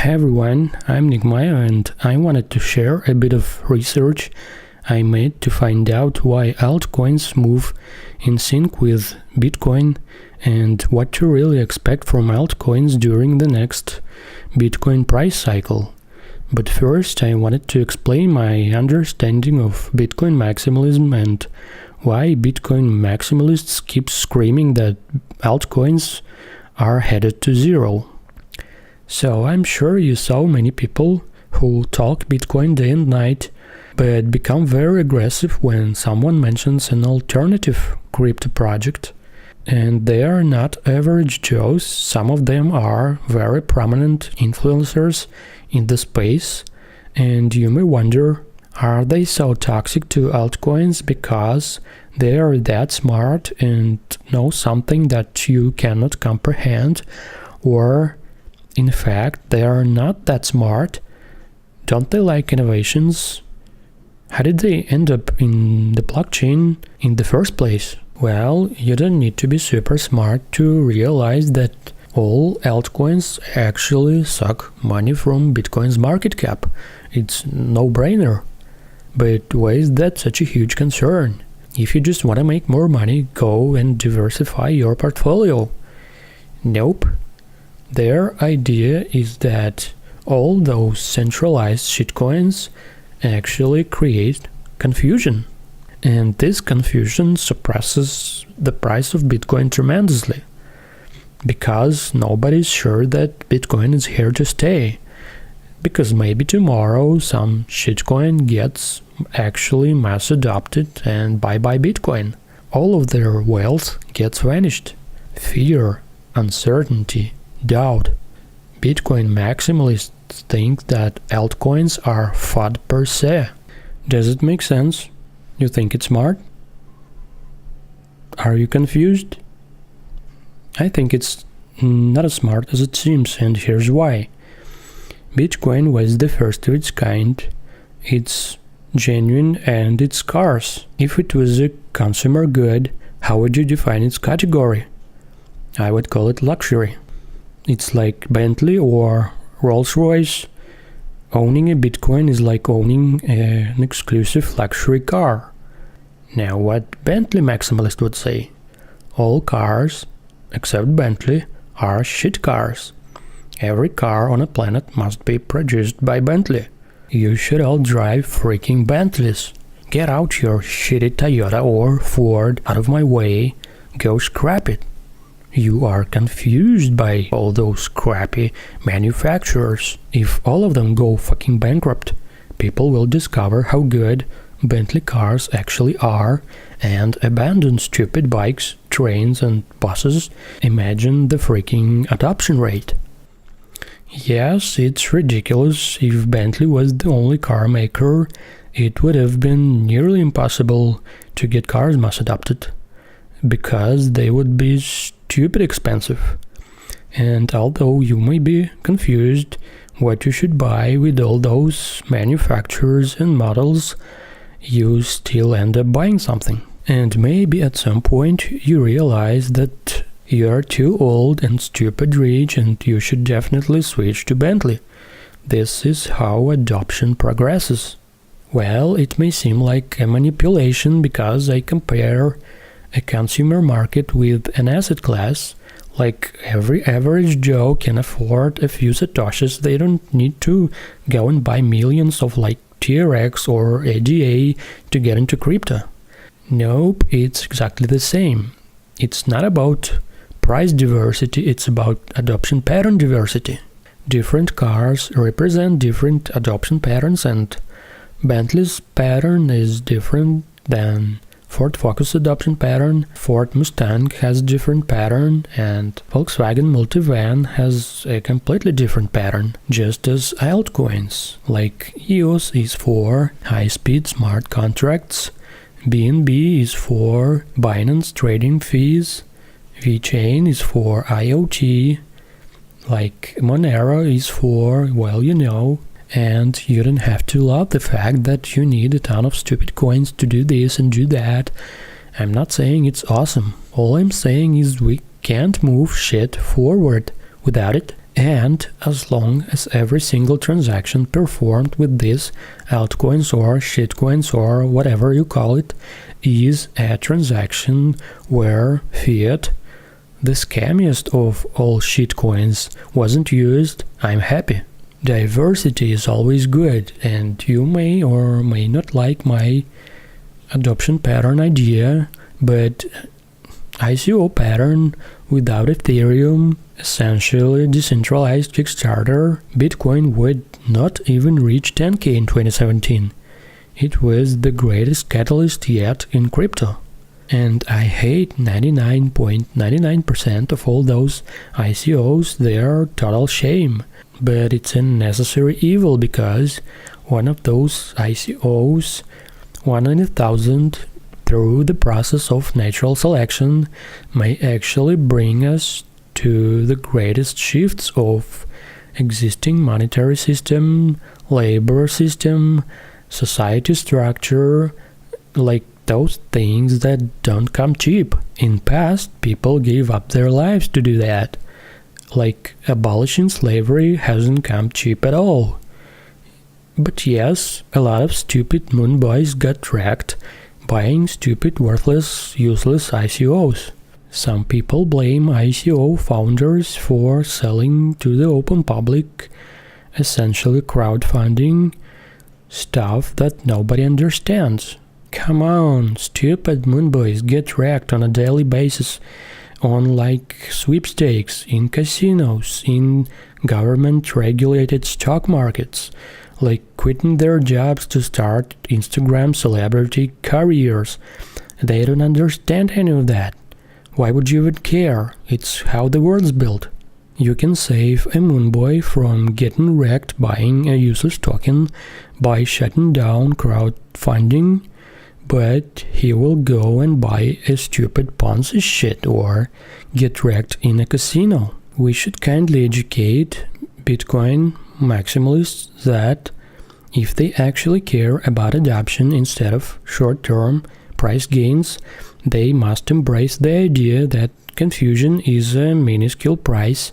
Hey everyone, I'm Nigmaya and I wanted to share a bit of research I made to find out why altcoins move in sync with Bitcoin and what to really expect from altcoins during the next Bitcoin price cycle. But first, I wanted to explain my understanding of Bitcoin maximalism and why Bitcoin maximalists keep screaming that altcoins are headed to zero. So I'm sure you saw many people who talk Bitcoin day and night, but become very aggressive when someone mentions an alternative crypto project. And they are not average Joes, some of them are very prominent influencers in the space, and you may wonder, are they so toxic to altcoins because they are that smart and know something that you cannot comprehend, or in fact they are not that smart? Don't they like innovations? How did they end up in the blockchain in the first place? Well, you don't need to be super smart to realize that all altcoins actually suck money from Bitcoin's market cap. It's no-brainer. But why is that such a huge concern? If you just want to make more money, go and diversify your portfolio. Nope. Their idea is that all those centralized shitcoins actually create confusion. And this confusion suppresses the price of Bitcoin tremendously, because nobody's sure that Bitcoin is here to stay. Because maybe tomorrow some shitcoin gets actually mass adopted and bye-bye Bitcoin. All of their wealth gets vanished. Fear, uncertainty, doubt. Bitcoin maximalists think that altcoins are FUD per se. Does it make sense? You think it's smart? Are you confused? I think it's not as smart as it seems, and here's why. Bitcoin was the first of its kind. It's genuine and it's scarce. If it was a consumer good, how would you define its category? I would call it luxury. It's like Bentley or Rolls-Royce. Owning a Bitcoin is like owning an exclusive luxury car. Now, what Bentley maximalist would say? All cars, except Bentley, are shit cars. Every car on a planet must be produced by Bentley. You should all drive freaking Bentleys. Get out your shitty Toyota or Ford out of my way. Go scrap it. You are confused by all those crappy manufacturers. If all of them go fucking bankrupt, people will discover how good Bentley cars actually are and abandon stupid bikes, trains and buses. Imagine the freaking adoption rate. Yes, it's ridiculous. If Bentley was the only car maker, it would have been nearly impossible to get cars mass adopted, because they would be stupid expensive. And although you may be confused what you should buy with all those manufacturers and models, you still end up buying something. And maybe at some point you realize that you're too old and stupid rich and you should definitely switch to Bentley. This is how adoption progresses. Well, it may seem like a manipulation because I compare a consumer market with an asset class. Like every average Joe can afford a few Satoshis. They don't need to go and buy millions of like TRX or ADA to get into crypto. Nope, it's exactly the same. It's not about price diversity, it's about adoption pattern diversity. Different cars represent different adoption patterns, and Bentley's pattern is different than Ford Focus adoption pattern, Ford Mustang has a different pattern, and Volkswagen Multivan has a completely different pattern, just as altcoins. Like EOS is for high-speed smart contracts, BNB is for Binance trading fees, VeChain is for IoT, like Monero is for, well, you know. And you don't have to love the fact that you need a ton of stupid coins to do this and do that. I'm not saying it's awesome. All I'm saying is we can't move shit forward without it. And as long as every single transaction performed with these altcoins or shitcoins or whatever you call it is a transaction where fiat, the scammiest of all shitcoins, wasn't used, I'm happy. Diversity is always good, and you may or may not like my adoption pattern idea, but ICO pattern without Ethereum, essentially decentralized Kickstarter, Bitcoin would not even reach 10k in 2017. It was the greatest catalyst yet in crypto. And I hate 99.99% of all those ICOs, they're total shame. But it's a necessary evil because one of those ICOs, 1 in 1,000, through the process of natural selection, may actually bring us to the greatest shifts of existing monetary system, labor system, society structure, like those things that don't come cheap. In past, people gave up their lives to do that. Like abolishing slavery hasn't come cheap at all. But yes, a lot of stupid moon boys got wrecked buying stupid, worthless, useless ICOs. Some people blame ICO founders for selling to the open public, essentially crowdfunding, stuff that nobody understands. Come on, stupid moon boys get wrecked on a daily basis on like sweepstakes, in casinos, in government-regulated stock markets, like quitting their jobs to start Instagram celebrity careers. They don't understand any of that. Why would you even care? It's how the world's built. You can save a moonboy from getting wrecked buying a useless token by shutting down crowdfunding, but he will go and buy a stupid Ponzi shit or get wrecked in a casino. We should kindly educate Bitcoin maximalists that if they actually care about adoption instead of short-term price gains, they must embrace the idea that confusion is a minuscule price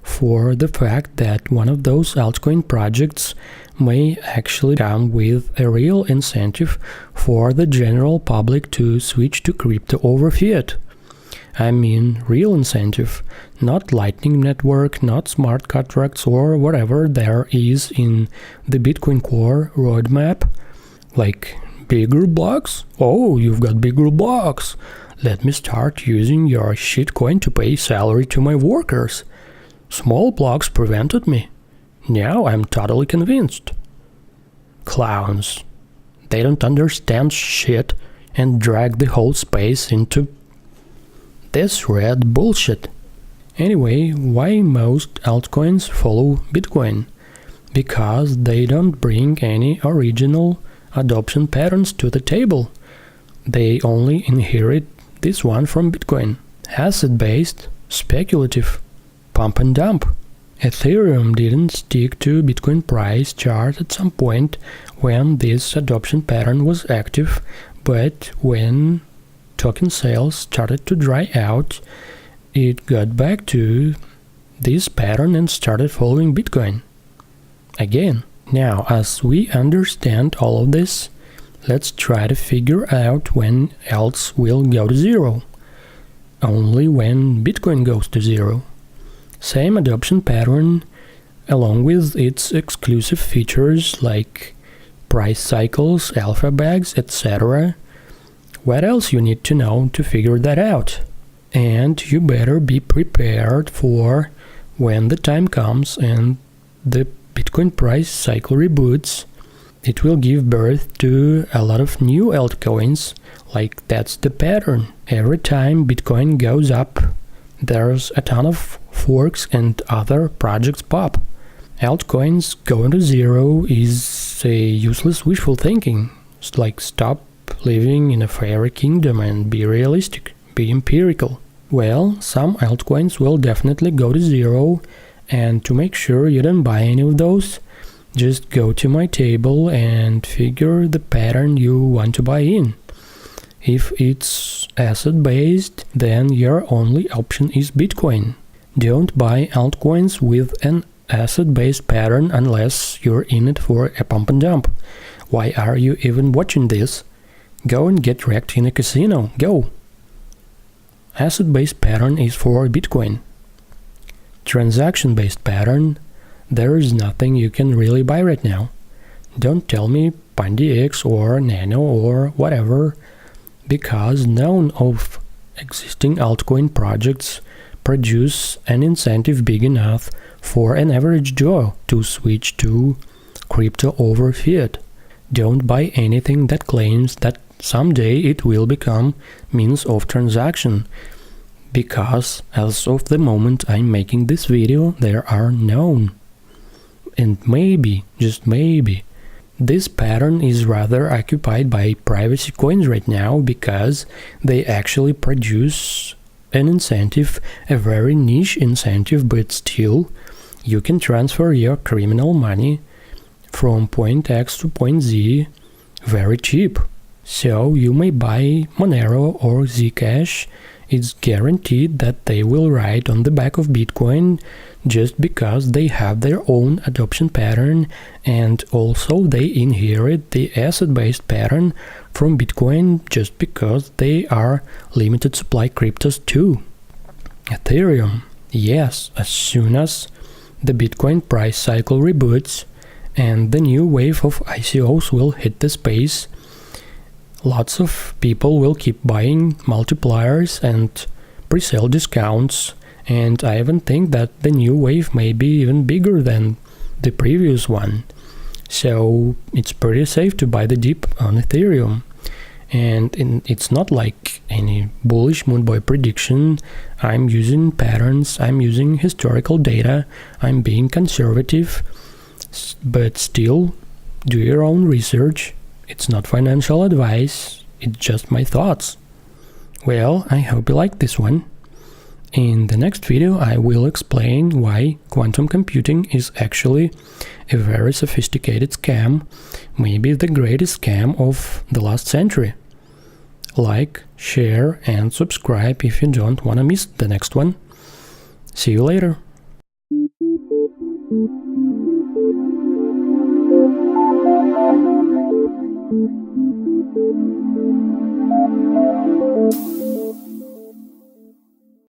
for the fact that one of those altcoin projects may actually come with a real incentive for the general public to switch to crypto over fiat. I mean real incentive, not Lightning Network, not smart contracts or whatever there is in the Bitcoin Core roadmap. Like bigger blocks? Oh, you've got bigger blocks. Let me start using your shitcoin to pay salary to my workers. Small blocks prevented me. Now I'm totally convinced. Clowns. They don't understand shit and drag the whole space into this red bullshit. Anyway, why most altcoins follow Bitcoin? Because they don't bring any original adoption patterns to the table. They only inherit this one from Bitcoin. Asset-based, speculative, pump and dump. Ethereum didn't stick to Bitcoin price chart at some point when this adoption pattern was active, but when token sales started to dry out, it got back to this pattern and started following Bitcoin again. Now, as we understand all of this, let's try to figure out when else will go to zero. Only when Bitcoin goes to zero. Same adoption pattern, along with its exclusive features like price cycles, alpha bags, etc. What else you need to know to figure that out? And you better be prepared for when the time comes and the Bitcoin price cycle reboots, it will give birth to a lot of new altcoins. Like that's the pattern. Every time Bitcoin goes up, there's a ton of forks and other projects pop. Altcoins going to zero is a useless wishful thinking. It's like stop living in a fairy kingdom and be realistic, be empirical. Well, some altcoins will definitely go to zero, and to make sure you don't buy any of those, just go to my table and figure the pattern you want to buy in. If it's asset-based, then your only option is Bitcoin. Don't buy altcoins with an asset-based pattern unless you're in it for a pump and dump. Why are you even watching this? Go and get wrecked in a casino. Go! Asset-based pattern is for Bitcoin. Transaction-based pattern, there is nothing you can really buy right now. Don't tell me PandyX or Nano or whatever, because none of existing altcoin projects produce an incentive big enough for an average Joe to switch to crypto over fiat. Don't buy anything that claims that someday it will become means of transaction, because as of the moment I'm making this video, there are none. And maybe, just maybe, this pattern is rather occupied by privacy coins right now because they actually produce an incentive, a very niche incentive, but still you can transfer your criminal money from point X to point Z very cheap. So you may buy Monero or Zcash. It's guaranteed that they will ride on the back of Bitcoin just because they have their own adoption pattern, and also they inherit the asset-based pattern from Bitcoin just because they are limited supply cryptos too. Ethereum. Yes, as soon as the Bitcoin price cycle reboots and the new wave of ICOs will hit the space, lots of people will keep buying multipliers and pre-sale discounts, and I even think that the new wave may be even bigger than the previous one. So it's pretty safe to buy the dip on Ethereum. And it's not like any bullish Moonboy prediction. I'm using patterns, I'm using historical data, I'm being conservative, but still do your own research. It's not financial advice, it's just my thoughts. Well, I hope you liked this one. In the next video I will explain why quantum computing is actually a very sophisticated scam, maybe the greatest scam of the last century. Like, share and subscribe if you don't want to miss the next one. See you later.